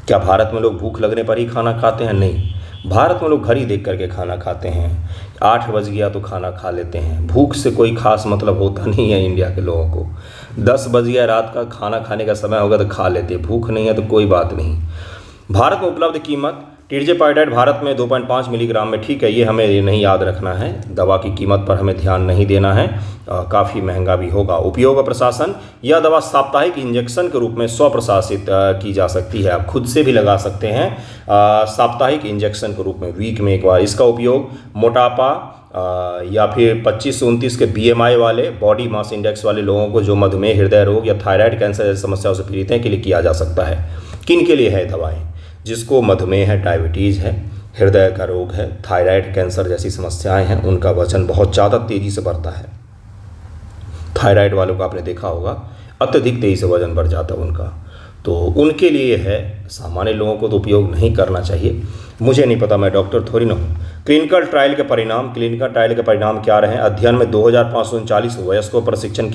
क्या भारत में लोग भूख लगने पर ही खाना खाते हैं? नहीं, भारत में लोग घड़ी देख करके खाना खाते हैं। 8 बज गया तो खाना खा लेते हैं। भूख से कोई खास मतलब होता नहीं है इंडिया के लोगों को। 10 बज गया रात का, खाना खाने का समय होगा तो खा लेते हैं, भूख नहीं है तो कोई बात नहीं। भारत में उपलब्ध कीमत टिरजेपाइडाइड भारत में 2.5 मिलीग्राम में ठीक है, ये हमें नहीं याद रखना है, दवा की कीमत पर हमें ध्यान नहीं देना है, काफ़ी महंगा भी होगा। उपयोग और प्रशासन, यह दवा साप्ताहिक इंजेक्शन के रूप में स्वप्रशासित की जा सकती है, आप खुद से भी लगा सकते हैं साप्ताहिक इंजेक्शन के रूप में, वीक में एक बार। इसका उपयोग मोटापा या फिर 25 से 29 के BMI वाले, बॉडी मास इंडेक्स वाले लोगों को जो मधुमेह, हृदय रोग या थायराइड कैंसर जैसी समस्याओं से पीड़ित हैं के लिए किया जा सकता है। किन के लिए है दवाएं? जिसको मधुमेह है, डायबिटीज़ है, हृदय का रोग है, थायराइड कैंसर जैसी समस्याएं हैं, उनका वजन बहुत ज़्यादा तेज़ी से बढ़ता है। थायराइड वालों का आपने देखा होगा अत्यधिक तेज़ी से वजन बढ़ जाता है उनका, तो उनके लिए है। सामान्य लोगों को तो उपयोग नहीं करना चाहिए। मुझे नहीं पता, मैं डॉक्टर थोड़ी ना हूँ। क्लिनिकल ट्रायल के परिणाम क्या रहे? अध्ययन में 2539 वयस्कों परीक्षण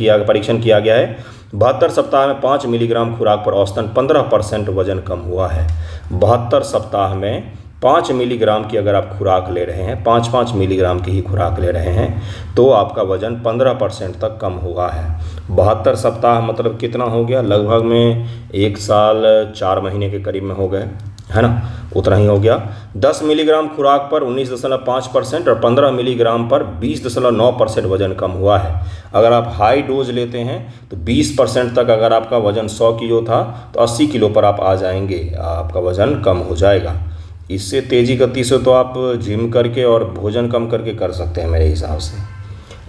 किया गया है। 72 सप्ताह में 5 मिलीग्राम खुराक पर औसतन 15% वजन कम हुआ है। 72 सप्ताह में 5 मिलीग्राम की अगर आप खुराक ले रहे हैं, 5-5 मिलीग्राम की ही खुराक ले रहे हैं, तो आपका वजन 15% तक कम हुआ है। 72 सप्ताह मतलब कितना हो गया? लगभग में 1 साल 4 महीने के करीब में हो गए, है ना, उतना ही हो गया। 10 मिलीग्राम खुराक पर 19.5% और 15 मिलीग्राम पर 20.9% वजन कम हुआ है। अगर आप हाई डोज लेते हैं तो 20% तक, अगर आपका वजन 100 किलो था तो 80 किलो पर आप आ जाएंगे, आपका वजन कम हो जाएगा। इससे तेज़ी गति से तो आप जिम करके और भोजन कम करके कर सकते हैं मेरे हिसाब से,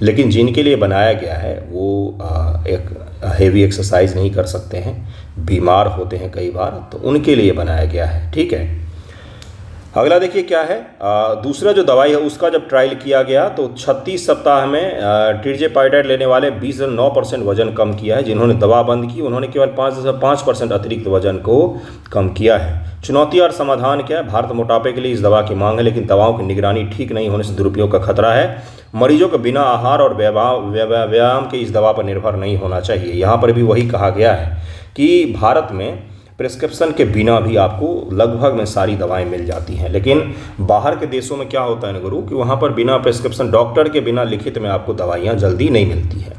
लेकिन जिनके लिए बनाया गया है वो एक हेवी एक्सरसाइज नहीं कर सकते हैं, बीमार होते हैं कई बार, तो उनके लिए बनाया गया है। ठीक है, अगला देखिए क्या है। दूसरा जो दवाई है उसका जब ट्रायल किया गया तो 36 सप्ताह में टिरजेपाइडाइड लेने वाले 20.9% वजन कम किया है। जिन्होंने दवा बंद की उन्होंने केवल 5.5% अतिरिक्त वजन को कम किया है। चुनौती और समाधान क्या है? भारत मोटापे के लिए इस दवा की मांग है, लेकिन दवाओं की निगरानी ठीक नहीं होने से दुरुपयोग का खतरा है। मरीजों को बिना आहार और व्यायाम के इस दवा पर निर्भर नहीं होना चाहिए। यहाँ पर भी वही कहा गया है कि भारत में प्रिस्क्रिप्शन के बिना भी आपको लगभग में सारी दवाएं मिल जाती हैं, लेकिन बाहर के देशों में क्या होता है ना गुरु, कि वहाँ पर बिना प्रिस्क्रिप्शन, डॉक्टर के बिना लिखित में आपको दवाइयाँ जल्दी नहीं मिलती है।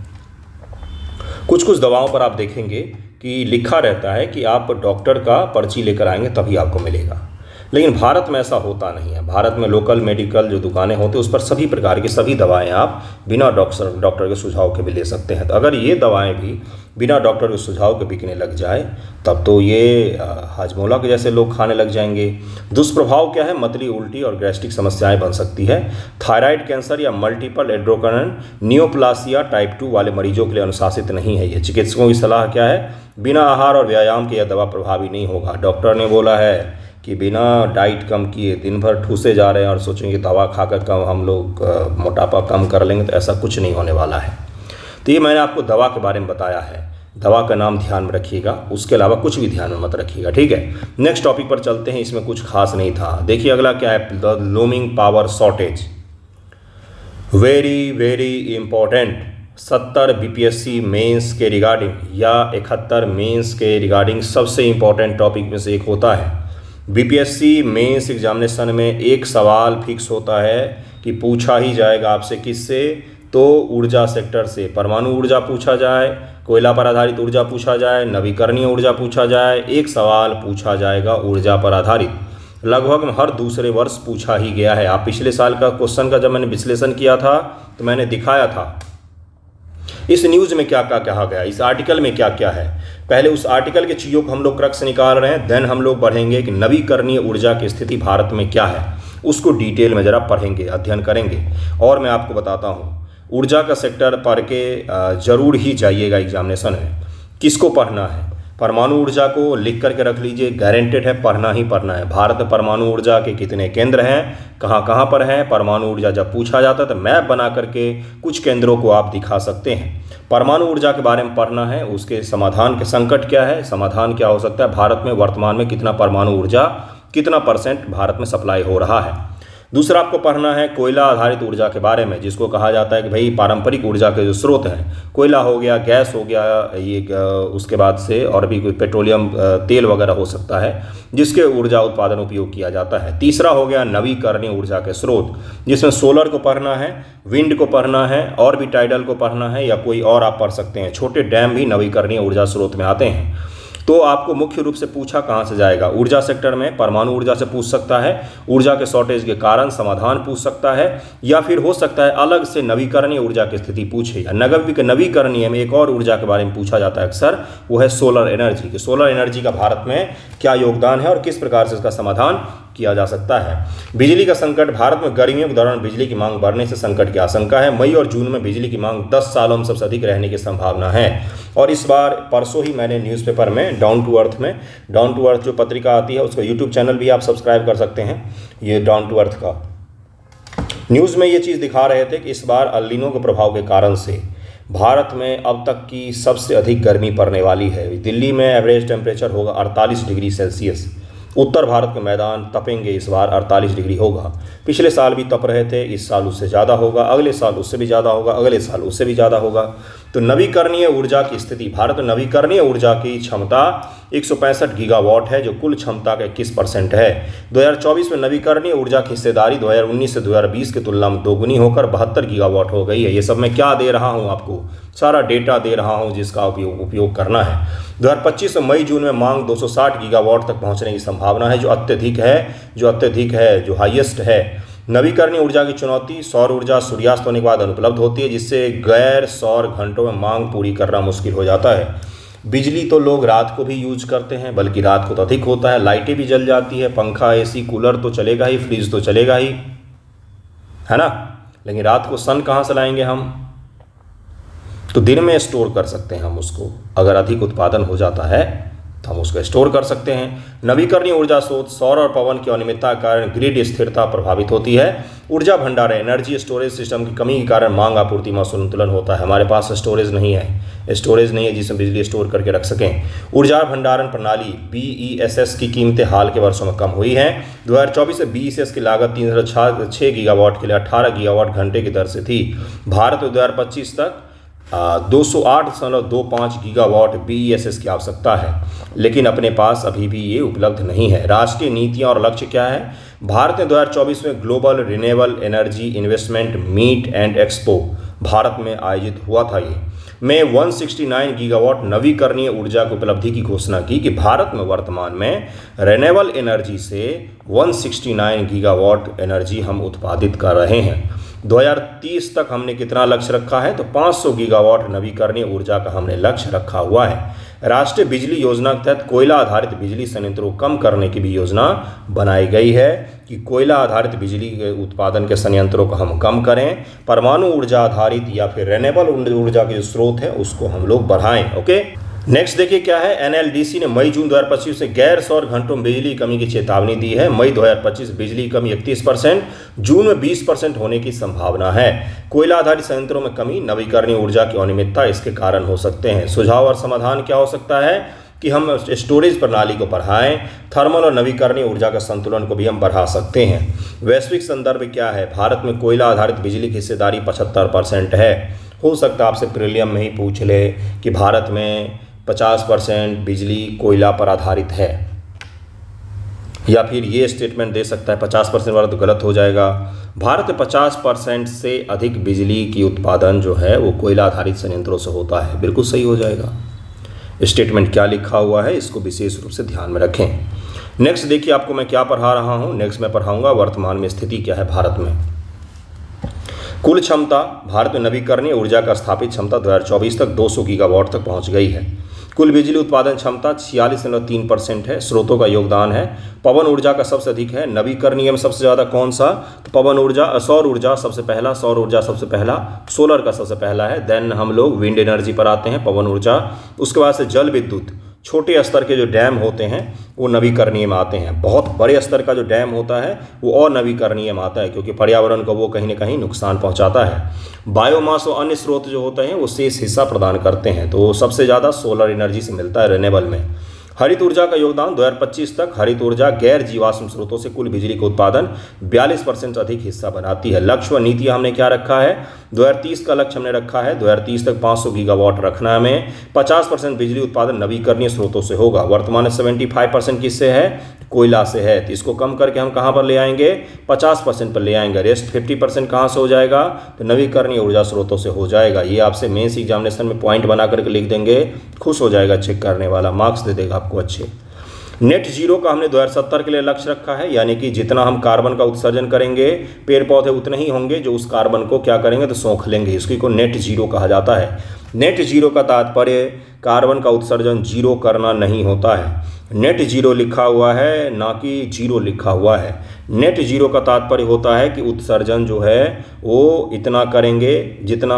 कुछ दवाओं पर आप देखेंगे कि लिखा रहता है कि आप डॉक्टर का पर्ची लेकर आएंगे तभी आपको मिलेगा, लेकिन भारत में ऐसा होता नहीं है। भारत में लोकल मेडिकल जो दुकानें होती हैं उस पर सभी प्रकार की सभी दवाएं आप बिना डॉक्टर के सुझाव के भी ले सकते हैं। तो अगर ये दवाएं भी बिना डॉक्टर के सुझाव के बिकने लग जाए तब तो ये हाजमोला के जैसे लोग खाने लग जाएंगे। दुष्प्रभाव क्या है? मतली, उल्टी और गैस्ट्रिक समस्याएं बन सकती है। थायराइड कैंसर या मल्टीपल एंडोक्राइन नियोप्लासिया टाइप 2 वाले मरीजों के लिए अनुशासित नहीं है। ये चिकित्सकों की सलाह क्या है? बिना आहार और व्यायाम के यह दवा प्रभावी नहीं होगा। डॉक्टर ने बोला है कि बिना डाइट कम किए दिन भर ठूसे जा रहे हैं और सोचेंगे दवा खाकर कम हम लोग मोटापा कम कर लेंगे, तो ऐसा कुछ नहीं होने वाला है। तो ये मैंने आपको दवा के बारे में बताया है। दवा का नाम ध्यान में रखिएगा, उसके अलावा कुछ भी ध्यान में मत रखिएगा। ठीक है, नेक्स्ट टॉपिक पर चलते हैं। इसमें कुछ खास नहीं था। देखिए अगला क्या है, the looming power shortage, very very important. 70 BPSC mains के रिगार्डिंग या 71 मेंस के रिगार्डिंग सबसे इंपॉर्टेंट टॉपिक में से एक होता है। BPSC मेंस एग्जामिनेशन में एक सवाल फिक्स होता है कि पूछा ही जाएगा आपसे, किससे? तो ऊर्जा सेक्टर से। परमाणु ऊर्जा पूछा जाए, कोयला पर आधारित ऊर्जा पूछा जाए, नवीकरणीय ऊर्जा पूछा जाए, एक सवाल पूछा जाएगा ऊर्जा पर आधारित। लगभग हर दूसरे वर्ष पूछा ही गया है। आप पिछले साल का क्वेश्चन का जब मैंने विश्लेषण किया था तो मैंने दिखाया था इस न्यूज़ में क्या क्या कहा गया, इस आर्टिकल में क्या क्या है। पहले उस आर्टिकल के चीज़ों को हम लोग क्रक्स निकाल रहे हैं, देन हम लोग बढ़ेंगे कि नवीकरणीय ऊर्जा की स्थिति भारत में क्या है, उसको डिटेल में ज़रा पढ़ेंगे, अध्ययन करेंगे। और मैं आपको बताता हूँ, ऊर्जा का सेक्टर पढ़ के जरूर ही जाइएगा एग्जामिनेशन में। किसको पढ़ना है? परमाणु ऊर्जा को लिख करके रख लीजिए, गारंटेड है पढ़ना ही पढ़ना है। भारत में परमाणु ऊर्जा के कितने केंद्र हैं, कहाँ कहाँ पर हैं। परमाणु ऊर्जा जब पूछा जाता है तो मैप बना करके कुछ केंद्रों को आप दिखा सकते हैं। परमाणु ऊर्जा के बारे में पढ़ना है, उसके समाधान के संकट क्या है, समाधान क्या हो सकता है, भारत में वर्तमान में कितना परमाणु ऊर्जा, कितना % भारत में सप्लाई हो रहा है। दूसरा आपको पढ़ना है कोयला आधारित ऊर्जा के बारे में, जिसको कहा जाता है कि भाई पारंपरिक ऊर्जा के जो स्रोत हैं, कोयला हो गया, गैस हो गया, ये उसके बाद से और भी कोई पेट्रोलियम तेल वगैरह हो सकता है जिसके ऊर्जा उत्पादन उपयोग किया जाता है। तीसरा हो गया नवीकरणीय ऊर्जा के स्रोत, जिसमें सोलर को पढ़ना है, विंड को पढ़ना है, और भी टाइडल को पढ़ना है, या कोई और आप पढ़ सकते हैं। छोटे डैम भी नवीकरणीय ऊर्जा स्रोत में आते हैं। तो आपको मुख्य रूप से पूछा कहाँ से जाएगा, ऊर्जा सेक्टर में परमाणु ऊर्जा से पूछ सकता है, ऊर्जा के शॉर्टेज के कारण समाधान पूछ सकता है, या फिर हो सकता है अलग से नवीकरणीय ऊर्जा की स्थिति पूछे। या नवीकरणीय में एक और ऊर्जा के बारे में पूछा जाता है अक्सर, वो है सोलर एनर्जी, कि सोलर एनर्जी का भारत में क्या योगदान है और किस प्रकार से इसका समाधान किया जा सकता है। बिजली का संकट, भारत में गर्मियों के दौरान बिजली की मांग बढ़ने से संकट की आशंका है। मई और जून में बिजली की मांग 10 सालों में सबसे अधिक रहने की संभावना है। और इस बार परसों ही मैंने न्यूज़पेपर में डाउन टू अर्थ जो पत्रिका आती है, उसका यूट्यूब चैनल भी आप सब्सक्राइब कर सकते हैं। ये डाउन टू अर्थ का न्यूज़ में ये चीज़ दिखा रहे थे कि इस बार अल नीनो के प्रभाव के कारण से भारत में अब तक की सबसे अधिक गर्मी पड़ने वाली है। दिल्ली में एवरेज टेम्परेचर होगा 48 डिग्री सेल्सियस। उत्तर भारत के मैदान तपेंगे, इस बार 48 डिग्री होगा। पिछले साल भी तप रहे थे, इस साल उससे ज़्यादा होगा, अगले साल उससे भी ज़्यादा होगा, अगले साल उससे भी ज़्यादा होगा। तो नवीकरणीय ऊर्जा की स्थिति, भारत में नवीकरणीय ऊर्जा की क्षमता 165 गीगावाट है, जो कुल क्षमता का 21% है। 2024 में नवीकरणीय ऊर्जा की हिस्सेदारी 2019 से 2020 की तुलना में दोगुनी होकर 72 गीगावाट हो गई है। ये सब मैं क्या दे रहा हूँ आपको, सारा डेटा दे रहा हूँ जिसका उपयोग करना है। 2025 में मई जून में मांग 260 गीगावाट तक पहुँचने की संभावना है, जो अत्यधिक है, जो हाईएस्ट है। नवीकरणीय ऊर्जा की चुनौती, सौर ऊर्जा सूर्यास्त होने के बाद अनुपलब्ध होती है, जिससे गैर सौर घंटों में मांग पूरी करना मुश्किल हो जाता है। बिजली तो लोग रात को भी यूज करते हैं, बल्कि रात को तो अधिक होता है, लाइटें भी जल जाती है, पंखा, एसी, कूलर तो चलेगा ही, फ्रिज तो चलेगा ही, है ना। लेकिन रात को सन कहाँ से लाएंगे हम? तो दिन में स्टोर कर सकते हैं हम उसको, अगर अधिक उत्पादन हो जाता है तो हम उसको स्टोर कर सकते हैं। नवीकरणीय ऊर्जा स्रोत, सौर और पवन की अनियमितता के कारण ग्रिड स्थिरता प्रभावित होती है। ऊर्जा भंडार, एनर्जी स्टोरेज सिस्टम की कमी के कारण मांग आपूर्ति में असंतुलन होता है। हमारे पास स्टोरेज नहीं है जिसमें बिजली स्टोर करके रख सकें। ऊर्जा भंडारण प्रणाली BESS की कीमतें हाल के वर्षों में कम हुई हैं। 2024 से BESS की लागत 306 गीगावाट के लिए 18 गीगावाट घंटे की दर से थी। भारत में 2025 तक 208.25 गीगावाट BESS की आवश्यकता है, लेकिन अपने पास अभी भी ये उपलब्ध नहीं है। राष्ट्रीय नीतियां और लक्ष्य क्या है? भारत ने 2024 में global renewable energy investment meet and expo Bharat में आयोजित हुआ था। ये में 169 गीगावाट नवीकरणीय ऊर्जा की उपलब्धि की घोषणा की कि भारत में वर्तमान में रिन्यूएबल एनर्जी से 169 गीगावाट एनर्जी हम उत्पादित कर रहे हैं। 2030 तक हमने कितना लक्ष्य रखा है? तो 500 गीगावाट नवीकरणीय ऊर्जा का हमने लक्ष्य रखा हुआ है। राष्ट्रीय बिजली योजना के तहत कोयला आधारित बिजली संयंत्रों को कम करने की भी योजना बनाई गई है कि कोयला आधारित बिजली के उत्पादन के संयंत्रों को हम कम करें, परमाणु ऊर्जा आधारित या फिर रिन्यूएबल ऊर्जा के जो स्रोत है उसको हम लोग बढ़ाएं। ओके, नेक्स्ट देखिए क्या है। NLDC ने मई जून 2025 से गैर सौर घंटों में बिजली कमी की चेतावनी दी है। मई 2025 बिजली कमी 31%, जून में 20% होने की संभावना है। कोयला आधारित संयंत्रों में कमी, नवीकरणीय ऊर्जा की अनियमितता इसके कारण हो सकते हैं। सुझाव और समाधान क्या हो सकता है कि हम स्टोरेज प्रणाली को बढ़ाएं, थर्मल और नवीकरणीय ऊर्जा का संतुलन को भी हम बढ़ा सकते हैं। वैश्विक संदर्भ क्या है? भारत में कोयला आधारित बिजली की हिस्सेदारी 75% है। हो सकता है आपसे प्रीलियम में ही पूछ ले कि भारत में 50% बिजली कोयला पर आधारित है, या फिर ये स्टेटमेंट दे सकता है 50% वाला तो गलत हो जाएगा। भारत में 50% से अधिक बिजली की उत्पादन जो है वो कोयला आधारित संयंत्रों से होता है, बिल्कुल सही हो जाएगा। स्टेटमेंट क्या लिखा हुआ है इसको विशेष रूप से ध्यान में रखें। नेक्स्ट देखिए आपको मैं क्या पढ़ा रहा हूँ। नेक्स्ट मैं पढ़ाऊँगा वर्तमान में स्थिति क्या है भारत में। कुल क्षमता, भारत में नवीकरणीय ऊर्जा का स्थापित क्षमता 2024 तक 200 गीगावाट तक पहुंच गई है। कुल बिजली उत्पादन क्षमता 46.3% है। स्रोतों का योगदान है, पवन ऊर्जा का सबसे अधिक है। नवीकरणीय में सबसे ज़्यादा कौन सा? तो पवन ऊर्जा, सौर ऊर्जा सबसे पहला, सोलर का सबसे पहला है। देन हम लोग विंड एनर्जी पर आते हैं, पवन ऊर्जा। उसके बाद से जल विद्युत, छोटे स्तर के जो डैम होते हैं वो नवीकरणीय में आते हैं। बहुत बड़े स्तर का जो डैम होता है वो और नवीकरणीय में आता है, क्योंकि पर्यावरण को वो कहीं ना कहीं नुकसान पहुंचाता है। बायोमास और अन्य स्रोत जो होते हैं वो शेष हिस्सा प्रदान करते हैं, तो सबसे ज़्यादा सोलर एनर्जी से मिलता है रिन्यूएबल में। हरित ऊर्जा का योगदान 2025 तक हरित ऊर्जा गैर जीवाश्म स्रोतों से कुल बिजली का उत्पादन 42% अधिक हिस्सा बनाती है। लक्ष्य व नीति हमने क्या रखा है, 2030 का लक्ष्य हमने रखा है 2030 तक 500 गीगावाट रखना है हमें। 50% बिजली उत्पादन नवीकरणीय स्रोतों से होगा। वर्तमान में 75% किससे है, कोयला से है। तो इसको कम करके हम कहाँ पर ले आएंगे, 50% पर ले आएंगे। रेस्ट 50% कहाँ से हो जाएगा, तो नवीकरणीय ऊर्जा स्रोतों से हो जाएगा। ये आपसे मेंस एग्जामिनेशन में पॉइंट बना करके लिख देंगे, खुश हो जाएगा चेक करने वाला, मार्क्स दे देगा आपको अच्छे। नेट जीरो का हमने 2070 के लिए लक्ष्य रखा है, यानी कि जितना हम कार्बन का उत्सर्जन करेंगे पेड़ पौधे उतने ही होंगे जो उस कार्बन को क्या करेंगे, तो सोख लेंगे। इसकी को नेट जीरो कहा जाता है। नेट जीरो का तात्पर्य कार्बन का उत्सर्जन जीरो करना नहीं होता है। नेट जीरो लिखा हुआ है, ना कि जीरो लिखा हुआ है। नेट जीरो का तात्पर्य होता है कि उत्सर्जन जो है वो इतना करेंगे जितना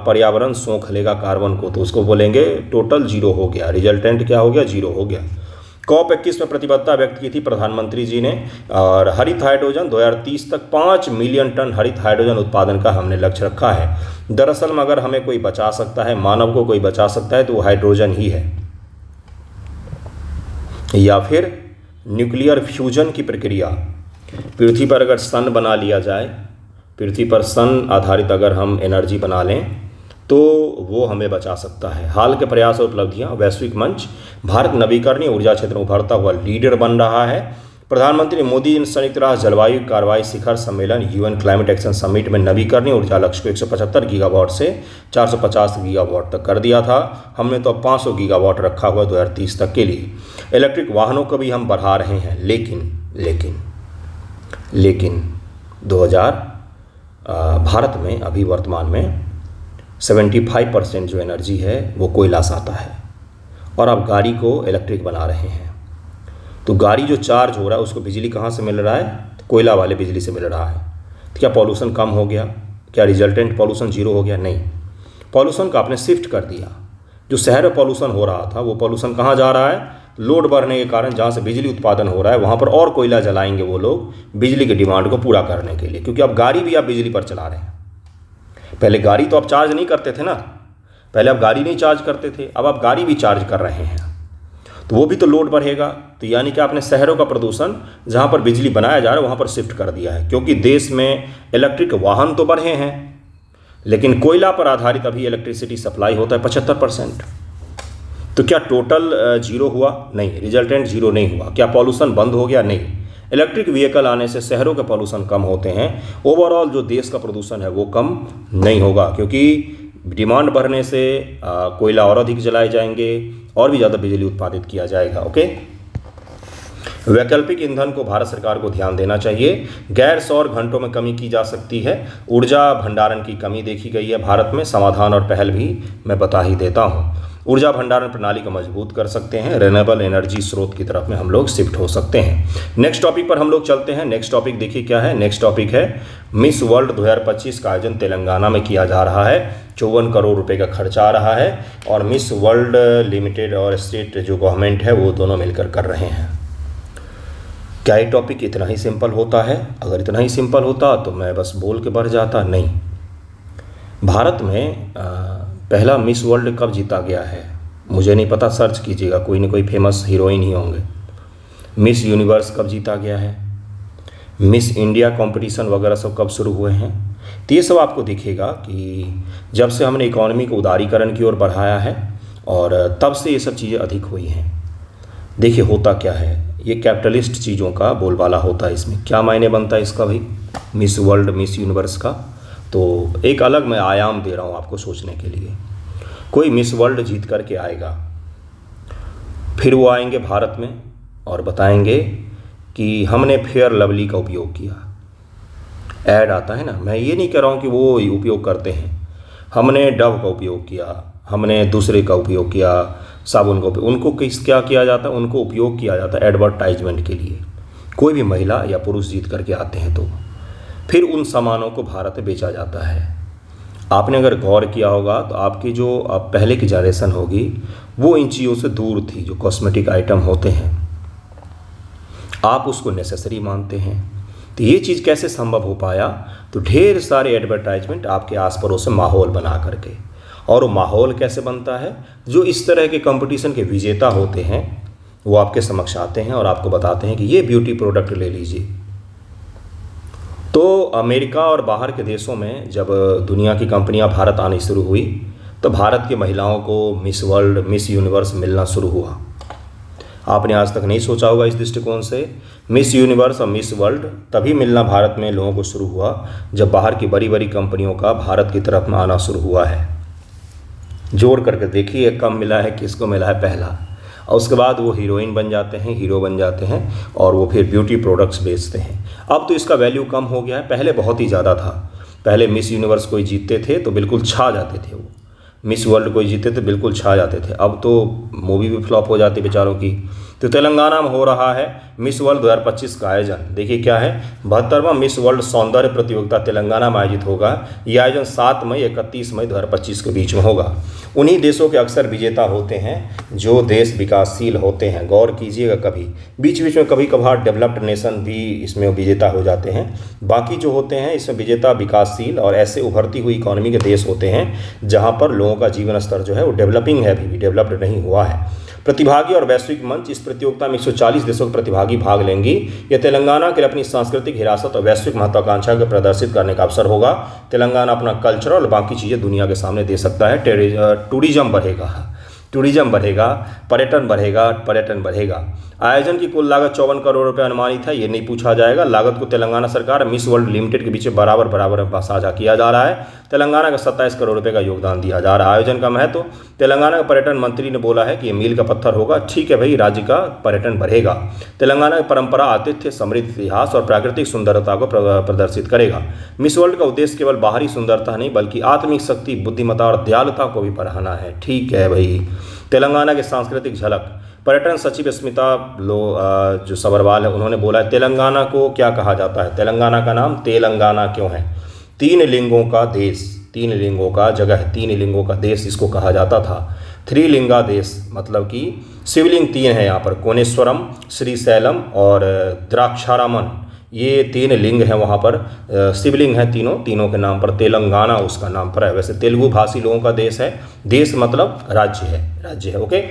पर्यावरण सोख लेगा कार्बन को, तो उसको बोलेंगे टोटल जीरो हो गया, रिजल्टेंट क्या हो गया, जीरो हो गया। COP21 में प्रतिबद्धता व्यक्त की थी प्रधानमंत्री जी ने। और हरित हाइड्रोजन 2030 तक 5 मिलियन टन हरित हाइड्रोजन उत्पादन का हमने लक्ष्य रखा है। दरअसल में अगर हमें कोई बचा सकता है, मानव को कोई बचा सकता है, तो वो हाइड्रोजन ही है, या फिर न्यूक्लियर फ्यूजन की प्रक्रिया। पृथ्वी पर अगर सन बना लिया जाए, पृथ्वी पर सन आधारित अगर हम एनर्जी बना लें तो वो हमें बचा सकता है। हाल के प्रयास और उपलब्धियां, वैश्विक मंच, भारत नवीकरणीय ऊर्जा क्षेत्र में उभरता हुआ लीडर बन रहा है। प्रधानमंत्री मोदी ने संयुक्त राष्ट्र जलवायु कार्रवाई शिखर सम्मेलन UN क्लाइमेट एक्शन समिट में नवीकरणीय ऊर्जा लक्ष्य को 175 गीगावाट से 450 गीगावाट तक कर दिया था। हमने तो अब 500 गीगावाट रखा हुआ 2030 तक के लिए। इलेक्ट्रिक वाहनों को भी हम बढ़ा रहे हैं, लेकिन 2000 भारत में अभी वर्तमान में 75% जो एनर्जी है वो कोयला से आता है, और आप गाड़ी को इलेक्ट्रिक बना रहे हैं। तो गाड़ी जो चार्ज हो रहा है उसको बिजली कहाँ से मिल रहा है, तो कोयला वाले बिजली से मिल रहा है। तो क्या पॉल्यूशन कम हो गया, क्या रिजल्टेंट पॉल्यूशन जीरो हो गया? नहीं, पॉल्यूशन का आपने शिफ्ट कर दिया। जो शहर में पॉल्यूशन हो रहा था वो पॉल्यूशन कहाँ जा रहा है, लोड बढ़ने के कारण जहाँ से बिजली उत्पादन हो रहा है वहाँ पर और कोयला जलाएंगे वो लोग बिजली की डिमांड को पूरा करने के लिए, क्योंकि अब गाड़ी भी आप बिजली पर चला रहे हैं। पहले गाड़ी तो आप चार्ज नहीं करते थे ना, पहले आप गाड़ी नहीं चार्ज करते थे, अब आप गाड़ी भी चार्ज कर रहे हैं, तो वो भी तो लोड बढ़ेगा। तो यानी कि आपने शहरों का प्रदूषण जहाँ पर बिजली बनाया जा रहा है वहाँ पर शिफ्ट कर दिया है, क्योंकि देश में इलेक्ट्रिक वाहन तो बढ़े हैं लेकिन कोयला पर आधारित अभी इलेक्ट्रिसिटी सप्लाई होता है 75%। तो क्या टोटल जीरो हुआ? नहीं, रिजल्टेंट जीरो नहीं हुआ। क्या पॉल्यूशन बंद हो गया? नहीं। इलेक्ट्रिक व्हीकल आने से शहरों के पॉल्यूशन कम होते हैं, ओवरऑल जो देश का प्रदूषण है वो कम नहीं होगा, क्योंकि डिमांड बढ़ने से कोयला और अधिक जलाए जाएंगे और भी ज़्यादा बिजली उत्पादित किया जाएगा। ओके, वैकल्पिक ईंधन को भारत सरकार को ध्यान देना चाहिए। गैर सौर घंटों में कमी की जा सकती है। ऊर्जा भंडारण की कमी देखी गई है भारत में। समाधान और पहल भी मैं बता ही देता हूँ। ऊर्जा भंडारण प्रणाली को मजबूत कर सकते हैं, रिन्यूएबल एनर्जी स्रोत की तरफ में हम लोग शिफ्ट हो सकते हैं। नेक्स्ट टॉपिक पर हम लोग चलते हैं। नेक्स्ट टॉपिक देखिए क्या है। नेक्स्ट टॉपिक है मिस वर्ल्ड 2025 का आयोजन तेलंगाना में किया जा रहा है। 54 करोड़ रुपए का खर्चा आ रहा है, और मिस वर्ल्ड लिमिटेड और स्टेट जो गवर्नमेंट है वो दोनों मिलकर कर रहे हैं। क्या ये टॉपिक इतना ही सिंपल होता है? अगर इतना ही सिंपल होता तो मैं बस बोल के बढ़ जाता। नहीं, भारत में पहला मिस वर्ल्ड कब जीता गया है मुझे नहीं पता, सर्च कीजिएगा, कोई ना कोई फेमस हीरोइन ही होंगे। मिस यूनिवर्स कब जीता गया है, मिस इंडिया कंपटीशन वगैरह सब कब शुरू हुए हैं, तो ये सब आपको दिखेगा कि जब से हमने इकोनॉमी को उदारीकरण की ओर बढ़ाया है और तब से ये सब चीज़ें अधिक हुई हैं। देखिए होता क्या है, ये कैपिटलिस्ट चीज़ों का बोलबाला होता है। इसमें क्या मायने बनता है इसका भाई, मिस वर्ल्ड मिस यूनिवर्स का? तो एक अलग मैं आयाम दे रहा हूँ आपको सोचने के लिए। कोई मिस वर्ल्ड जीत करके आएगा, फिर वो आएंगे भारत में और बताएंगे कि हमने फेयर लवली का उपयोग किया। ऐड आता है ना, मैं ये नहीं कह रहा हूँ कि वो उपयोग करते हैं। हमने डव का उपयोग किया, हमने दूसरे का उपयोग किया, साबुन का उपयोग। उनको क्या किया जाता है, उनको उपयोग किया जाता है एडवर्टाइजमेंट के लिए। कोई भी महिला या पुरुष जीत करके आते हैं तो फिर उन सामानों को भारत में बेचा जाता है। आपने अगर गौर किया होगा तो आपकी जो पहले की जनरेशन होगी वो इन चीज़ों से दूर थी। जो कॉस्मेटिक आइटम होते हैं आप उसको नेसेसरी मानते हैं। तो ये चीज़ कैसे संभव हो पाया? तो ढेर सारे एडवर्टाइजमेंट आपके आस पड़ोस में माहौल बना करके। और वो माहौल कैसे बनता है? जो इस तरह के कंपटीशन के विजेता होते हैं वो आपके समक्ष आते हैं और आपको बताते हैं कि ये ब्यूटी प्रोडक्ट ले लीजिए। तो अमेरिका और बाहर के देशों में जब दुनिया की कंपनियां भारत आनी शुरू हुई तो भारत की महिलाओं को मिस वर्ल्ड, मिस यूनिवर्स मिलना शुरू हुआ। आपने आज तक नहीं सोचा होगा इस दृष्टिकोण से। मिस यूनिवर्स और मिस वर्ल्ड तभी मिलना भारत में लोगों को शुरू हुआ जब बाहर की बड़ी बड़ी कंपनियों का भारत की तरफ में आना शुरू हुआ है। जोड़ करके देखिए कब मिला है, किसको मिला है पहला, और उसके बाद वो हीरोइन बन जाते हैं, हीरो बन जाते हैं और वो फिर ब्यूटी प्रोडक्ट्स बेचते हैं। अब तो इसका वैल्यू कम हो गया है, पहले बहुत ही ज़्यादा था। पहले मिस यूनिवर्स कोई जीतते थे तो बिल्कुल छा जाते थे, वो मिस वर्ल्ड कोई जीते थे बिल्कुल छा जाते थे। अब तो मूवी भी फ्लॉप हो जाती बेचारों की। तो तेलंगाना में हो रहा है मिस वर्ल्ड 2025 का आयोजन। देखिए क्या है, 72वां मिस वर्ल्ड सौंदर्य प्रतियोगिता तेलंगाना में आयोजित होगा। यह आयोजन 7 मई 31 मई 2025 के बीच में होगा। उन्हीं देशों के अक्सर विजेता होते हैं जो देश विकासशील होते हैं। गौर कीजिएगा, कभी बीच बीच में कभी कभार डेवलप्ड नेशन भी इसमें विजेता हो जाते हैं। बाकी जो होते हैं इसमें विजेता विकासशील और ऐसे उभरती हुई इकोनॉमी के देश होते हैं जहाँ पर लोगों का जीवन स्तर जो है वो डेवलपिंग है, अभी भी डेवलप्ड नहीं हुआ है। प्रतिभागी और वैश्विक मंच, इस प्रतियोगिता में 140 देशों के प्रतिभागी भाग लेंगी। यह तेलंगाना के लिए अपनी सांस्कृतिक हिरासत और वैश्विक महत्वाकांक्षा को प्रदर्शित करने का अवसर होगा। तेलंगाना अपना कल्चर और बाकी चीज़ें दुनिया के सामने दे सकता है। टूरिज्म बढ़ेगा, पर्यटन बढ़ेगा। आयोजन की कुल लागत 54 करोड़ रुपए अनुमानित है। ये नहीं पूछा जाएगा। लागत को तेलंगाना सरकार और मिस वर्ल्ड लिमिटेड के बीच बराबर साझा किया जा रहा है। तेलंगाना का 27 करोड़ रुपए का योगदान दिया जा रहा है। आयोजन का महत्व, तेलंगाना के पर्यटन मंत्री ने बोला है कि ये मील का पत्थर होगा। ठीक है भाई, राज्य का पर्यटन बढ़ेगा। तेलंगाना की परंपरा, आतिथ्य, समृद्ध इतिहास और प्राकृतिक सुंदरता को प्रदर्शित करेगा। मिस वर्ल्ड का उद्देश्य केवल बाहरी सुंदरता नहीं बल्कि आत्मिक शक्ति, बुद्धिमत्ता और दयालुता को भी बढ़ाना है। ठीक है भाई। तेलंगाना की सांस्कृतिक झलक, पर्यटन सचिव स्मिता जो सबरवाल है उन्होंने बोला है तेलंगाना को क्या कहा जाता है। तेलंगाना का नाम तेलंगाना क्यों है? 3 लिंगों का देश, 3 लिंगों का जगह, 3 लिंगों का देश इसको कहा जाता था। 3 लिंगा देश मतलब कि शिवलिंग 3 है यहाँ पर, कोनेश्वरम, श्रीशैलम और द्राक्षारामन, ये 3 लिंग हैं वहाँ पर। शिवलिंग हैं तीनों के नाम पर तेलंगाना उसका नाम पर है। वैसे तेलुगु भाषी लोगों का देश है, देश मतलब राज्य है। ओके।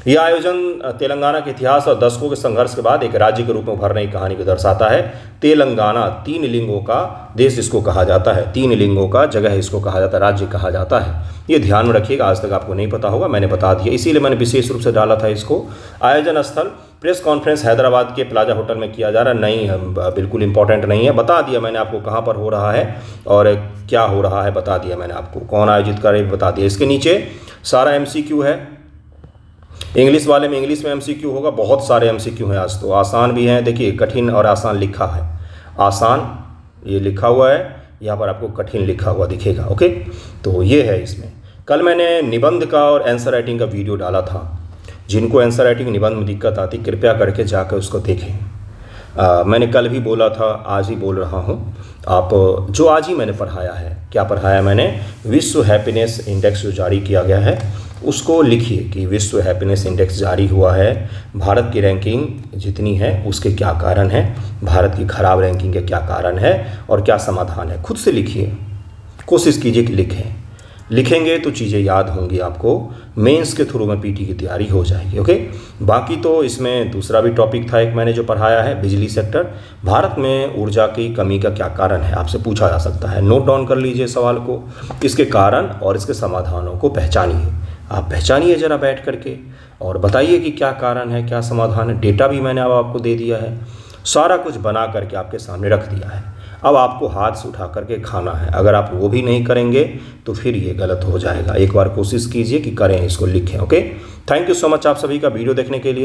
यह आयोजन तेलंगाना के इतिहास और दशकों के संघर्ष के बाद एक राज्य के रूप में उभरने की कहानी को दर्शाता है। तेलंगाना 3 लिंगों का देश इसको कहा जाता है, 3 लिंगों का जगह इसको कहा जाता है, राज्य कहा जाता है। ये ध्यान में रखिएगा, आज तक आपको नहीं पता होगा, मैंने बता दिया, इसीलिए मैंने विशेष रूप से डाला था इसको। आयोजन स्थल प्रेस कॉन्फ्रेंस हैदराबाद के प्लाजा होटल में किया जा रहा है। नहीं, बिल्कुल इंपॉर्टेंट नहीं है, बता दिया मैंने आपको कहाँ पर हो रहा है और क्या हो रहा है, बता दिया मैंने आपको, कौन आयोजित कर रहे बता दिया। इसके नीचे सारा MCQ है। इंग्लिश वाले में इंग्लिश में MCQ होगा, बहुत सारे MCQ हैं आज तो, आसान भी हैं। देखिए कठिन और आसान लिखा है, आसान ये लिखा हुआ है, यहाँ पर आपको कठिन लिखा हुआ दिखेगा। ओके, तो ये है इसमें। कल मैंने निबंध का और आंसर राइटिंग का वीडियो डाला था। जिनको आंसर राइटिंग निबंध में दिक्कत आती कृपया करके जाकर उसको देखें। मैंने कल भी बोला था, आज ही बोल रहा हूँ। आप जो आज ही मैंने पढ़ाया है, क्या पढ़ाया मैंने, विश्व हैप्पीनेस इंडेक्स जो जारी किया गया है उसको लिखिए कि विश्व हैप्पीनेस इंडेक्स जारी हुआ है, भारत की रैंकिंग जितनी है उसके क्या कारण है, भारत की खराब रैंकिंग के क्या कारण है और क्या समाधान है। खुद से लिखिए, कोशिश कीजिए कि लिखेंगे तो चीज़ें याद होंगी आपको, मेंस के थ्रू में PT की तैयारी हो जाएगी। ओके, बाकी तो इसमें दूसरा भी टॉपिक था एक मैंने जो पढ़ाया है, बिजली सेक्टर, भारत में ऊर्जा की कमी का क्या कारण है, आपसे पूछा जा सकता है। नोट डाउन कर लीजिए सवाल को, इसके कारण और इसके समाधानों को पहचानिए। आप पहचानिए ज़रा बैठ करके और बताइए कि क्या कारण है, क्या समाधान है। डेटा भी मैंने अब आपको दे दिया है, सारा कुछ बना करके आपके सामने रख दिया है। अब आपको हाथ से उठा करके खाना है। अगर आप वो भी नहीं करेंगे तो फिर ये गलत हो जाएगा। एक बार कोशिश कीजिए कि करें, इसको लिखें। Okay, thank you so much आप सभी का वीडियो देखने के लिए।